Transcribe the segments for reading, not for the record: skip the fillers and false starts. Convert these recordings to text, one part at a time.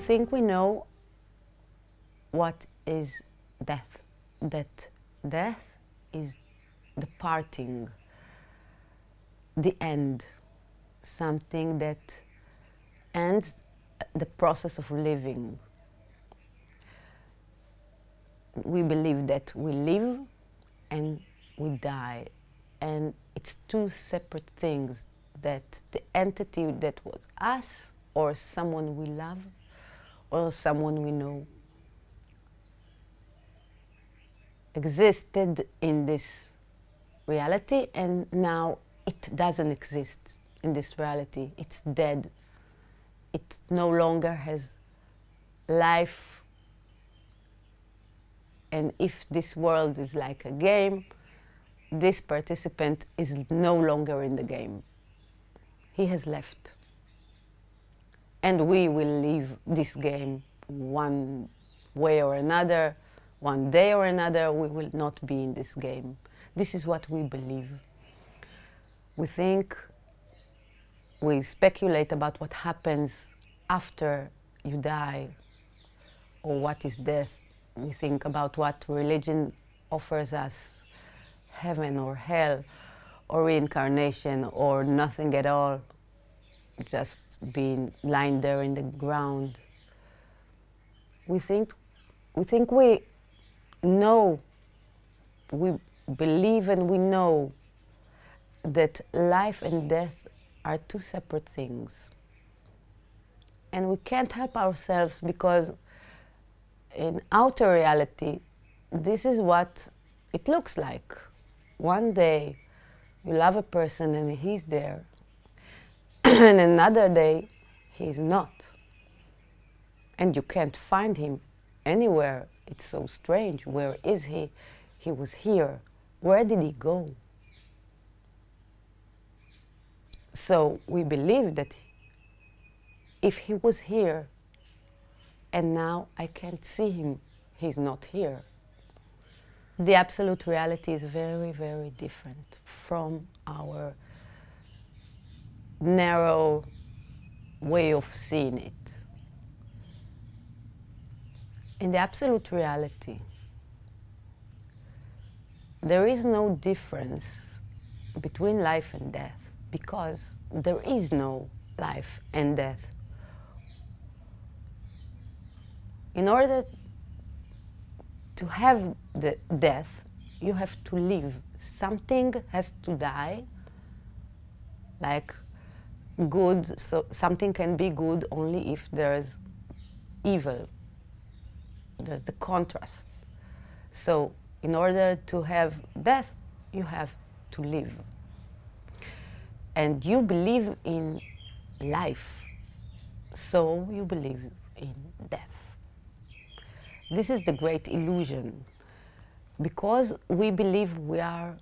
think we know what is death. That death is the parting, the end, something that ends the process of living. We believe that we live and we die, and it's two separate things, that the entity that was us, or someone we love, or someone we know, existed in this reality, and now it doesn't exist in this reality. It's dead. It no longer has life. And if this world is like a game, this participant is no longer in the game. He has left. And we will leave this game one way or another, one day or another. We will not be in this game. This is what we believe. We think, we speculate about what happens after you die, or what is death. We think about what religion offers us, heaven or hell, or reincarnation, or nothing at all, just being lying there in the ground. We think we know, we believe and we know that life and death are two separate things. And we can't help ourselves, because in outer reality, this is what it looks like. One day you love a person and he's there, and another day he's not. And you can't find him anywhere. It's so strange. Where is he? He was here. Where did he go? So we believe that if he was here, and now I can't see him, he's not here. The absolute reality is very, very different from our narrow way of seeing it. In the absolute reality, there is no difference between life and death, because there is no life and death. In order to have the death, you have to live. Something has to die, like good. So something can be good only if there's evil. There's the contrast. So in order to have death, you have to live. And you believe in life, so you believe in death. This is the great illusion, because we believe we are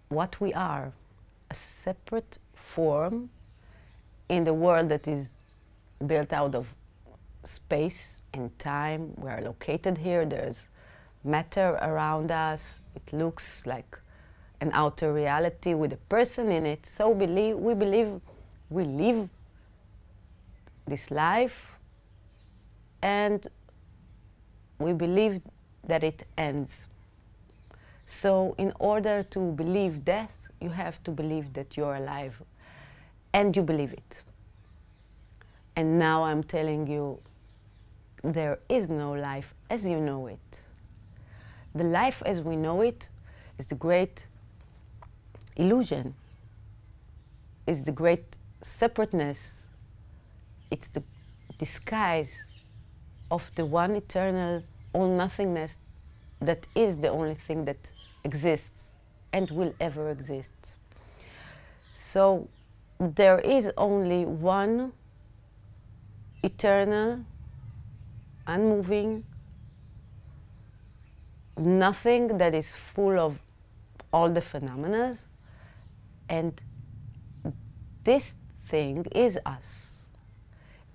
what we are, a separate form in the world that is built out of space and time. We are located here, there's matter around us, it looks like an outer reality with a person in it. So we believe we live this life, and we believe that it ends. So in order to believe death, you have to believe that you're alive, and you believe it. And now I'm telling you, there is no life as you know it. The life as we know it is the great illusion, is the great separateness. It's the disguise of the one eternal all-nothingness that is the only thing that exists and will ever exist. So there is only one eternal, unmoving, nothing that is full of all the phenomena, and this thing is us.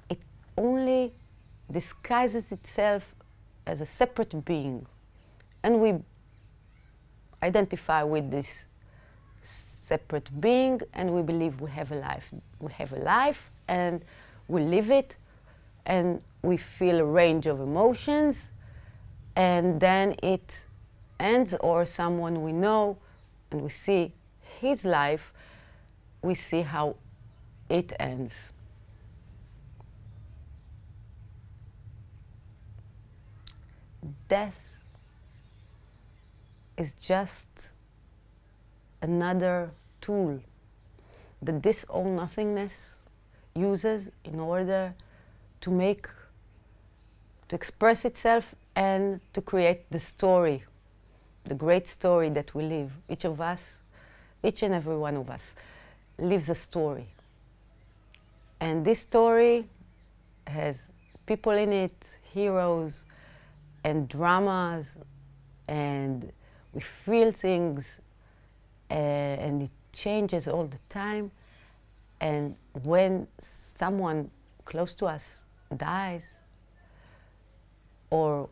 It only disguises itself as a separate being, and we identify with this separate being, and we believe we have a life. We have a life, and we live it, and we feel a range of emotions, and then it ends, or someone we know, and we see his life, we see how it ends. Death is just another tool that this all-nothingness uses in order to express itself and to create the story, the great story that we live. Each of us, each and every one of us, lives a story. And this story has people in it, heroes and dramas, and we feel things, and it changes all the time. And when someone close to us dies, or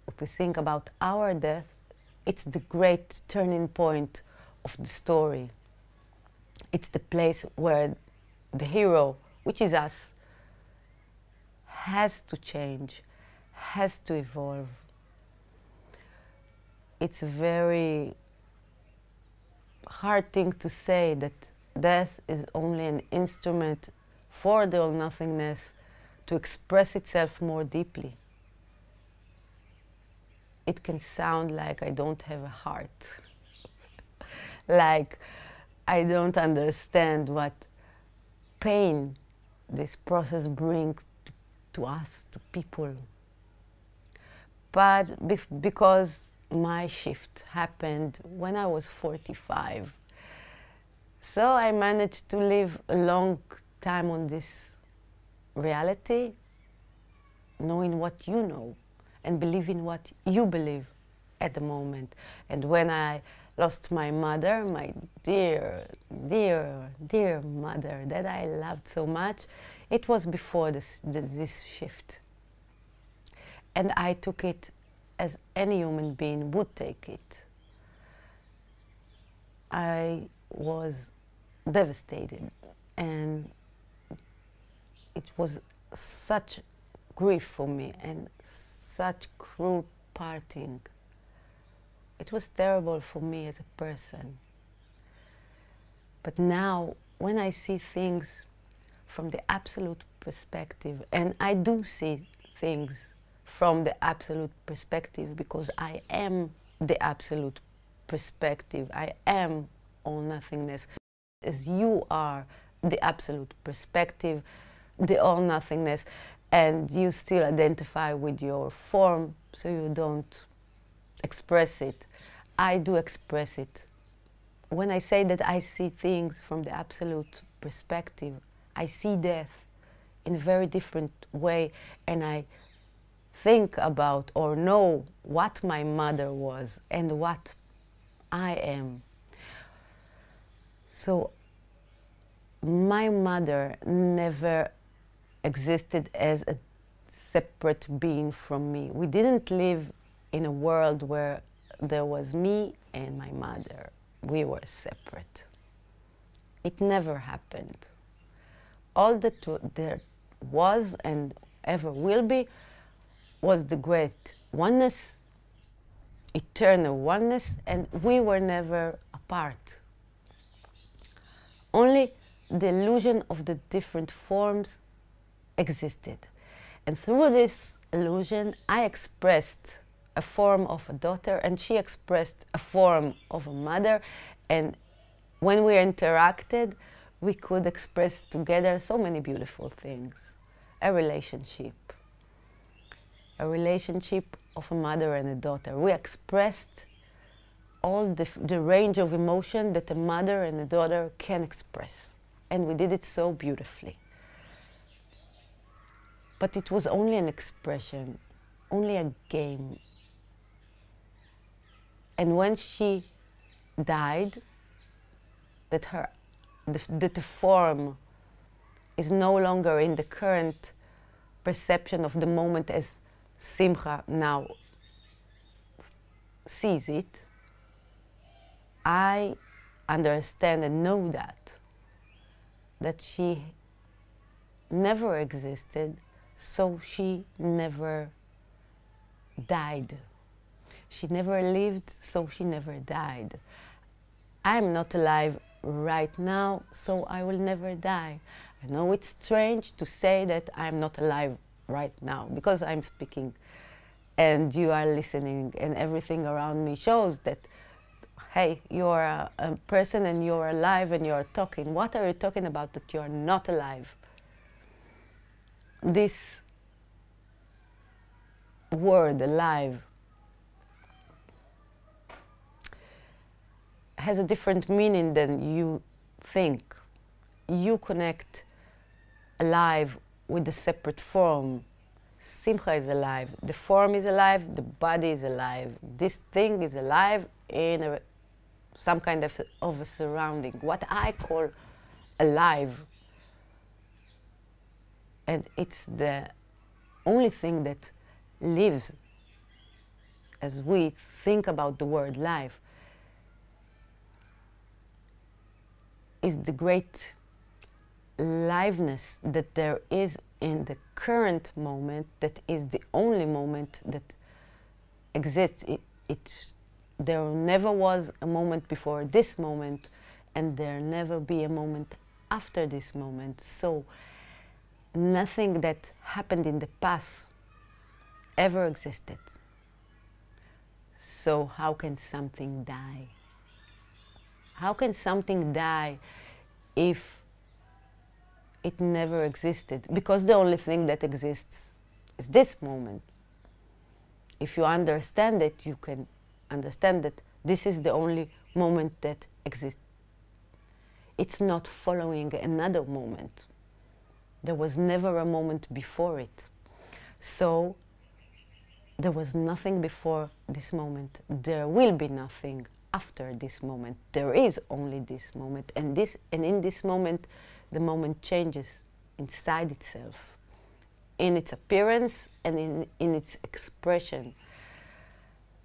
if we think about our death, it's the great turning point of the story. It's the place where the hero, which is us, has to change, has to evolve. It's a very hard thing to say that death is only an instrument for the all-nothingness to express itself more deeply. It can sound like I don't have a heart, like I don't understand what pain this process brings to us, to people. But because my shift happened when I was 45, so I managed to live a long time on this reality, knowing what you know and believing what you believe at the moment. And when I lost my mother, my dear, dear, dear mother that I loved so much, it was before this shift. And I took it as any human being would take it. I was devastated, and it was such grief for me and such cruel parting. It was terrible for me as a person. But now, when I see things from the absolute perspective, and I do see things from the absolute perspective because I am the absolute perspective. I am all nothingness. As you are the absolute perspective, the all nothingness, and you still identify with your form, so you don't express it. I do express it. When I say that I see things from the absolute perspective, I see death in a very different way, and I think about or know what my mother was and what I am. So my mother never existed as a separate being from me. We didn't live in a world where there was me and my mother. We were separate. It never happened. All that there was and ever will be was the great oneness, eternal oneness, and we were never apart. Only the illusion of the different forms existed. And through this illusion, I expressed a form of a daughter, and she expressed a form of a mother. And when we interacted, we could express together so many beautiful things. A relationship of a mother and a daughter. We expressed all the range of emotion that a mother and a daughter can express. And we did it so beautifully. But it was only an expression, only a game. And when she died, that the form is no longer in the current perception of the moment as Simcha now sees it, I understand and know that she never existed, so she never died. She never lived, so she never died. I'm not alive right now, so I will never die. I know it's strange to say that I'm not alive right now, because I'm speaking and you are listening, and everything around me shows that, hey, you're a person and you're alive and you're talking. What are you talking about that you're not alive? This word, alive, has a different meaning than you think. You connect alive with a separate form. Simcha is alive. The form is alive, the body is alive. This thing is alive in some kind of a surrounding. What I call alive. And it's the only thing that lives as we think about the word life, is the great liveness that there is in the current moment, that is the only moment that exists. There never was a moment before this moment, and there never be a moment after this moment. So nothing that happened in the past ever existed. So how can something die? How can something die if it never existed? Because the only thing that exists is this moment. If you understand it, you can understand that this is the only moment that exists. It's not following another moment. There was never a moment before it. So there was nothing before this moment. There will be nothing after this moment. There is only this moment, and in this moment, the moment changes inside itself, in its appearance and in its expression.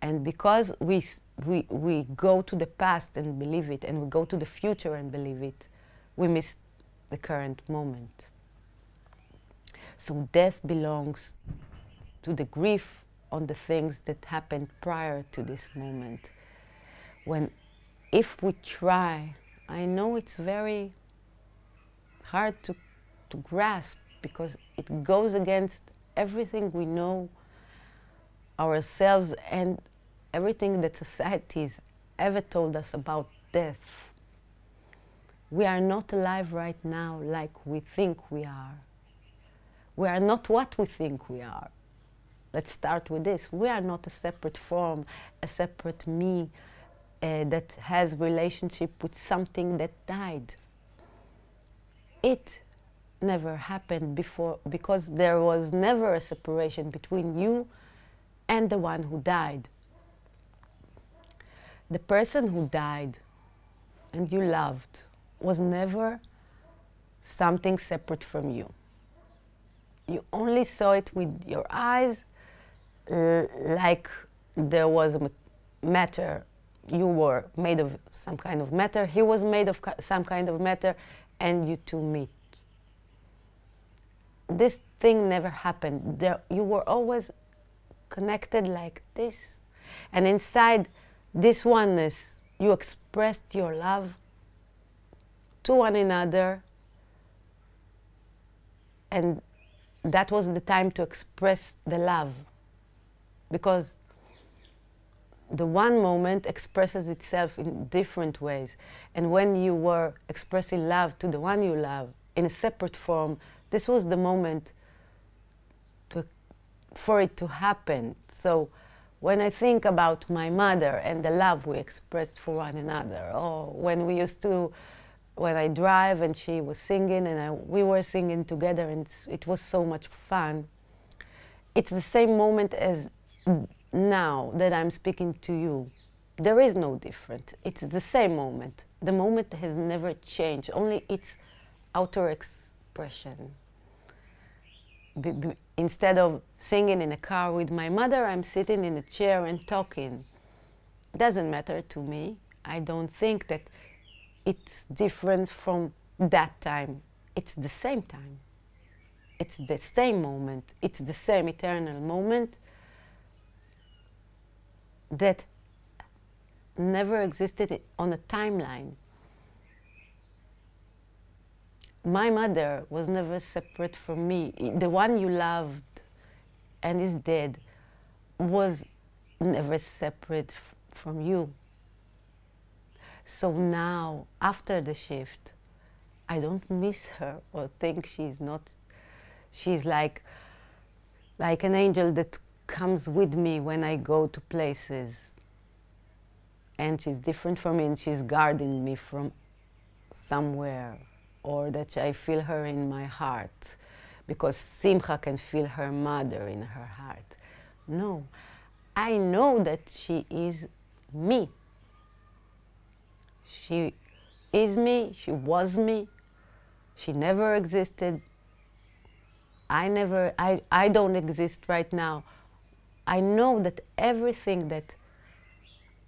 And because we go to the past and believe it, and we go to the future and believe it, we miss the current moment. So death belongs to the grief on the things that happened prior to this moment. If we try, I know it's very hard to grasp, because it goes against everything we know ourselves and everything that society's ever told us about death. We are not alive right now like we think we are. We are not what we think we are. Let's start with this. We are not a separate form, a separate me, that has relationship with something that died. It never happened before, because there was never a separation between you and the one who died. The person who died and you loved was never something separate from you. You only saw it with your eyes, like there was a matter. You were made of some kind of matter, he was made of some kind of matter, and you two meet. This thing never happened. You were always connected like this. And inside this oneness, you expressed your love to one another, and that was the time to express the love, because the one moment expresses itself in different ways. And when you were expressing love to the one you love in a separate form, this was the moment for it to happen. So when I think about my mother and the love we expressed for one another, or when I drive and she was singing and we were singing together, and it was so much fun. It's the same moment as now that I'm speaking to you. There is no difference. It's the same moment. The moment has never changed, only its outer expression. Instead of singing in a car with my mother, I'm sitting in a chair and talking. It doesn't matter to me. I don't think that it's different from that time. It's the same time. It's the same moment. It's the same eternal moment that never existed on a timeline. My mother was never separate from me. The one you loved and is dead was never separate from you. So now, after the shift, I don't miss her or think she's not. She's like an angel that comes with me when I go to places. And she's different from me and she's guarding me from somewhere. Or that I feel her in my heart. Because Simcha can feel her mother in her heart. No, I know that she is me. She is me, she was me, she never existed. I don't exist right now. I know that everything that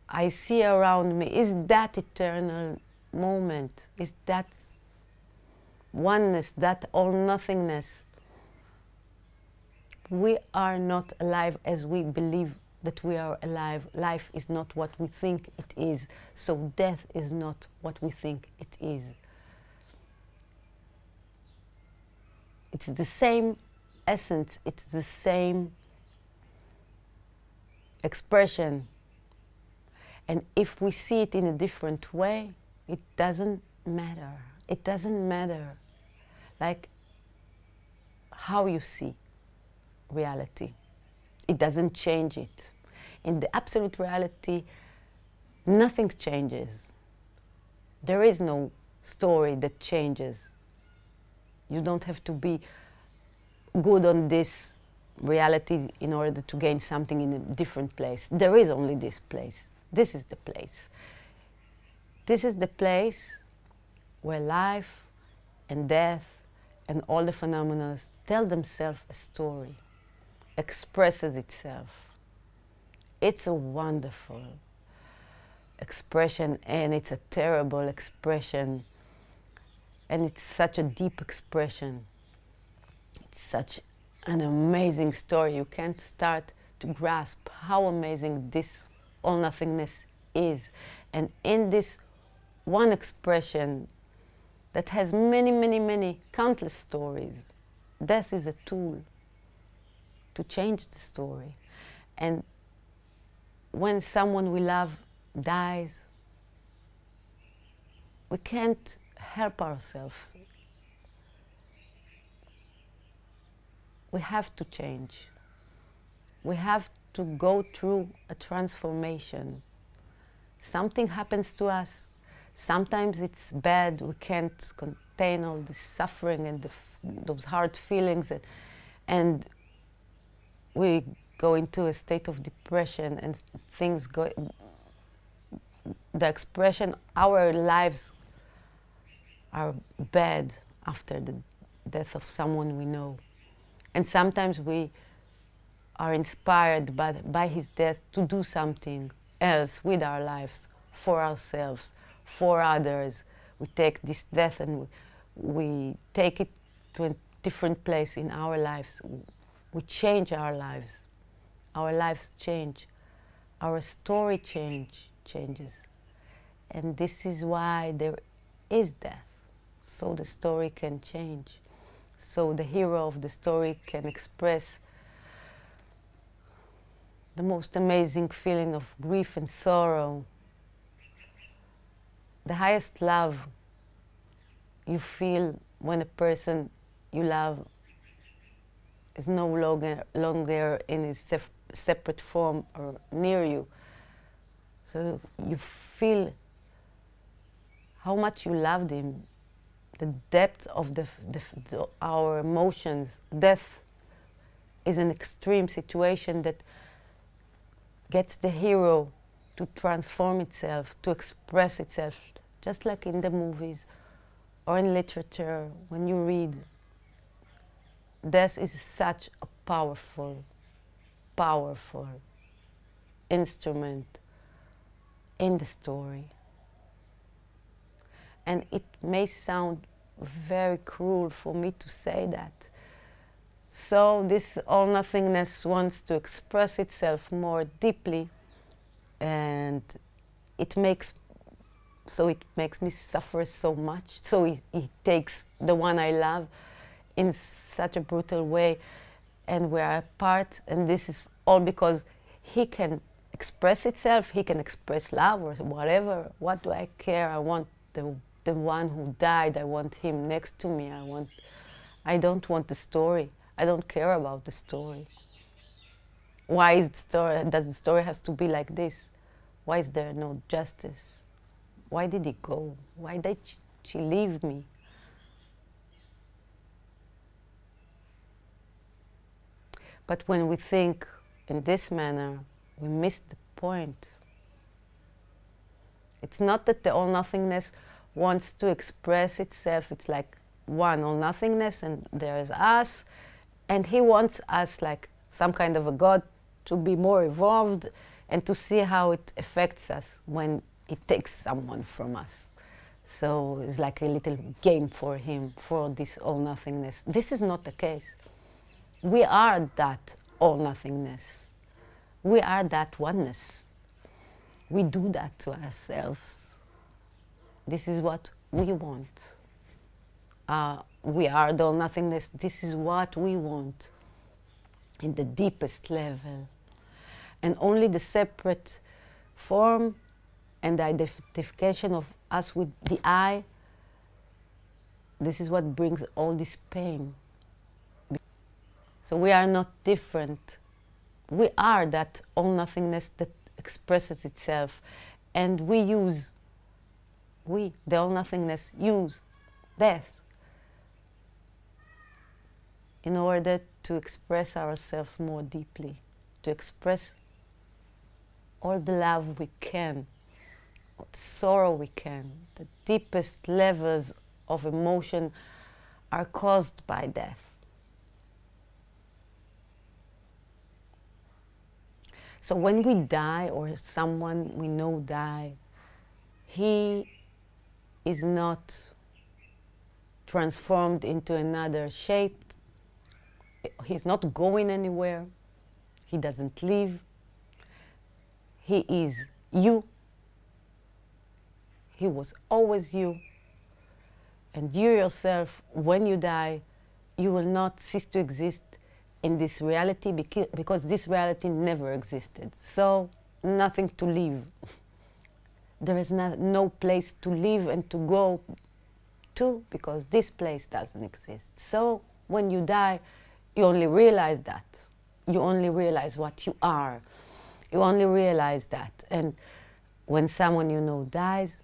I see around me is that eternal moment, is that oneness, that all-nothingness. We are not alive as we believe that we are alive. Life is not what we think it is, so death is not what we think it is. It's the same essence, it's the same expression. And if we see it in a different way, it doesn't matter. It doesn't matter like how you see reality. It doesn't change it. In the absolute reality, nothing changes. There is no story that changes. You don't have to be good on this reality in order to gain something in a different place. There is only this place. This is the place. This is the place where life and death and all the phenomena tell themselves a story, expresses itself. It's a wonderful expression and it's a terrible expression and it's such a deep expression. It's such an amazing story. You can't start to grasp how amazing this all-nothingness is. And in this one expression that has many, many, many countless stories, death is a tool to change the story. And when someone we love dies, we can't help ourselves. We have to change. We have to go through a transformation. Something happens to us. Sometimes it's bad. We can't contain all this suffering and those hard feelings, and we go into a state of depression and things go. The expression, our lives are bad after the death of someone we know. And sometimes we are inspired by his death to do something else with our lives, for ourselves, for others. We take this death and we take it to a different place in our lives. We change our lives. Our lives change. Our story changes. And this is why there is death, so the story can change. So the hero of the story can express the most amazing feeling of grief and sorrow. The highest love you feel when a person you love is no longer in his separate form or near you. So you feel how much you loved him, the depth of our emotions. Death is an extreme situation that gets the hero to transform itself, to express itself, just like in the movies or in literature. When you read, death is such a powerful, powerful instrument in the story. And it may sound very cruel for me to say that, So this all-nothingness wants to express itself more deeply, and it makes me suffer so much. So he takes the one I love in such a brutal way, and we are apart, and this is all because he can express itself, he can express love or whatever. What do I care? I want the one who died, I want him next to me, I don't want the story. I don't care about the story. Why is the story, does the story have to be like this? Why is there no justice? Why did he go? Why did she leave me? But when we think in this manner, we miss the point. It's not that the all-nothingness wants to express itself. It's like one all-nothingness, and there is us, and he wants us, like some kind of a God, to be more evolved and to see how it affects us when it takes someone from us. So it's like a little game for him, for this all-nothingness. This is not the case. We are that all-nothingness. We are that oneness. We do that to ourselves. This is what we want. We are the all-nothingness. This is what we want in the deepest level. And only the separate form and the identification of us with the I, this is what brings all this pain. So we are not different. We are that all-nothingness that expresses itself. And the all-nothingness, use death in order to express ourselves more deeply, to express all the love we can, all the sorrow we can. The deepest levels of emotion are caused by death. So when we die, or someone we know die, he is not transformed into another shape. He's not going anywhere. He doesn't leave. He is you. He was always you. And you yourself, when you die, you will not cease to exist in this reality, because this reality never existed. So nothing to leave. There is no place to live and to go to, because this place doesn't exist. So when you die, you only realize that. You only realize what you are. You only realize that. And when someone you know dies,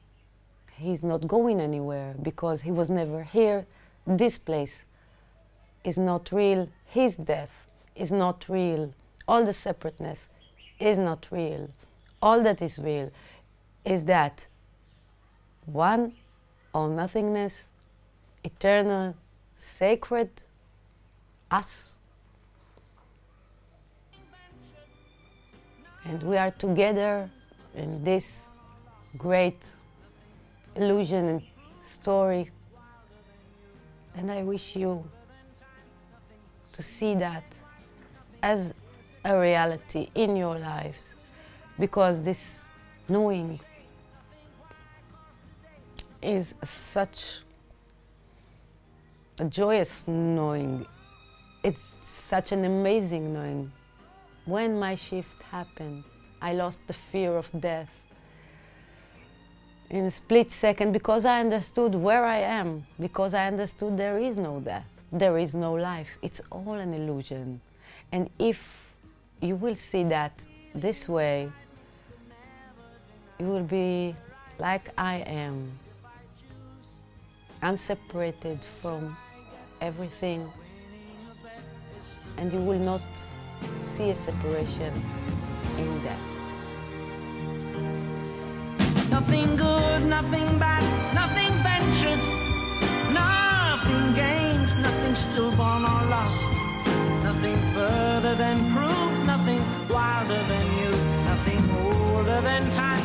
he's not going anywhere because he was never here. This place is not real. His death is not real. All the separateness is not real. All that is real is that one, all-nothingness, eternal, sacred, us. And we are together in this great illusion and story. And I wish you to see that as a reality in your lives, because this knowing is such a joyous knowing. It's such an amazing knowing. When my shift happened, I lost the fear of death in a split second, because I understood where I am, because I understood there is no death, there is no life. It's all an illusion. And if you will see that this way, you will be like I am, unseparated from everything, and you will not see a separation in death. Nothing good, nothing bad, nothing ventured, nothing gained, nothing stillborn or lost, nothing further than proof, nothing wilder than you, nothing older than time.